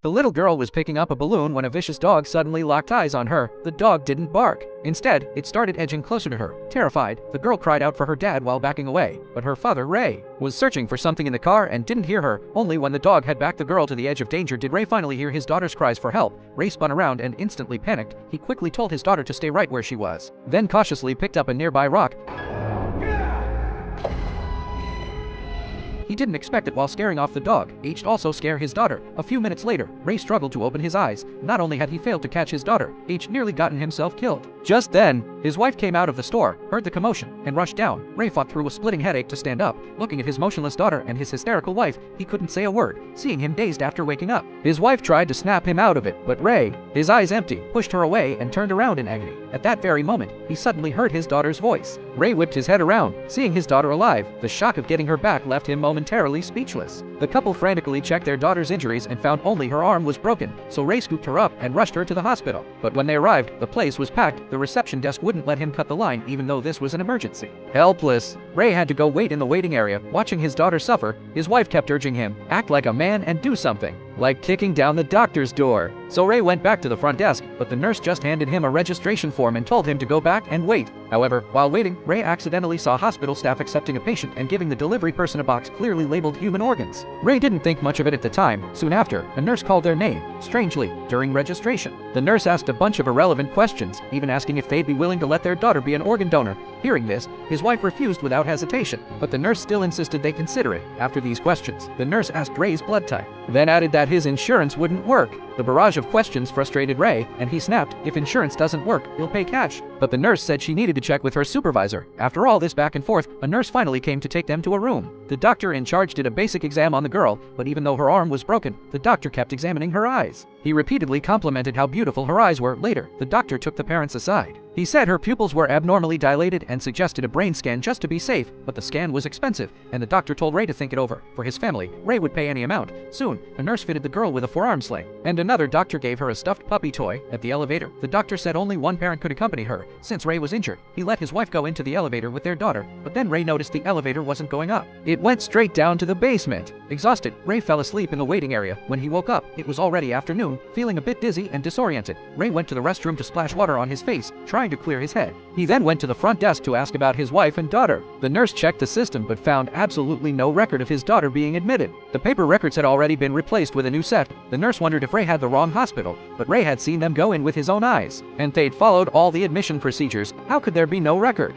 The little girl was picking up a balloon when a vicious dog suddenly locked eyes on her. The dog didn't bark. Instead, it started edging closer to her. Terrified, the girl cried out for her dad while backing away, but her father, Ray, was searching for something in the car and didn't hear her. Only when the dog had backed the girl to the edge of danger did Ray finally hear his daughter's cries for help. Ray spun around and instantly panicked. He quickly told his daughter to stay right where she was, then cautiously picked up a nearby rock. He didn't expect it while scaring off the dog. H also scare his daughter. A few minutes later, Ray struggled to open his eyes. Not only had he failed to catch his daughter, H nearly gotten himself killed. Just then, his wife came out of the store, heard the commotion, and rushed down. Ray fought through a splitting headache to stand up. Looking at his motionless daughter and his hysterical wife, he couldn't say a word, seeing him dazed after waking up. His wife tried to snap him out of it, but Ray, his eyes empty, pushed her away and turned around in agony. At that very moment, he suddenly heard his daughter's voice. Ray whipped his head around, seeing his daughter alive. The shock of getting her back left him momentarily speechless. The couple frantically checked their daughter's injuries and found only her arm was broken, so Ray scooped her up and rushed her to the hospital. But when they arrived, the place was packed. The reception desk wouldn't let him cut the line even though this was an emergency. Helpless, Ray had to go wait in the waiting area. Watching his daughter suffer, his wife kept urging him, act like a man and do something, like kicking down the doctor's door. So Ray went back to the front desk, but the nurse just handed him a registration form and told him to go back and wait. However, while waiting, Ray accidentally saw hospital staff accepting a patient and giving the delivery person a box clearly labeled human organs. Ray didn't think much of it at the time. Soon after, a nurse called their name, strangely, during registration. The nurse asked a bunch of irrelevant questions, even asking if they'd be willing to let their daughter be an organ donor. Hearing this, his wife refused without hesitation, but the nurse still insisted they consider it. After these questions, the nurse asked Ray's blood type, then added that his insurance wouldn't work. The barrage of questions frustrated Ray, and he snapped, if insurance doesn't work, he'll pay cash. But the nurse said she needed to check with her supervisor. After all this back and forth, a nurse finally came to take them to a room. The doctor in charge did a basic exam on the girl, but even though her arm was broken, the doctor kept examining her eyes. He repeatedly complimented how beautiful her eyes were. Later, the doctor took the parents aside. He said her pupils were abnormally dilated and suggested a brain scan just to be safe, but the scan was expensive, and the doctor told Ray to think it over. For his family, Ray would pay any amount. Soon, a nurse fitted the girl with a forearm sling, and another doctor gave her a stuffed puppy toy. At the elevator, the doctor said only one parent could accompany her. Since Ray was injured, he let his wife go into the elevator with their daughter, but then Ray noticed the elevator wasn't going up. It went straight down to the basement. Exhausted, Ray fell asleep in the waiting area. When he woke up, it was already afternoon. Feeling a bit dizzy and disoriented, Ray went to the restroom to splash water on his face, trying to clear his head. He then went to the front desk to ask about his wife and daughter. The nurse checked the system but found absolutely no record of his daughter being admitted. The paper records had already been replaced with a new set. The nurse wondered if Ray had the wrong hospital, but Ray had seen them go in with his own eyes, and they'd followed all the admission procedures. How could there be no record?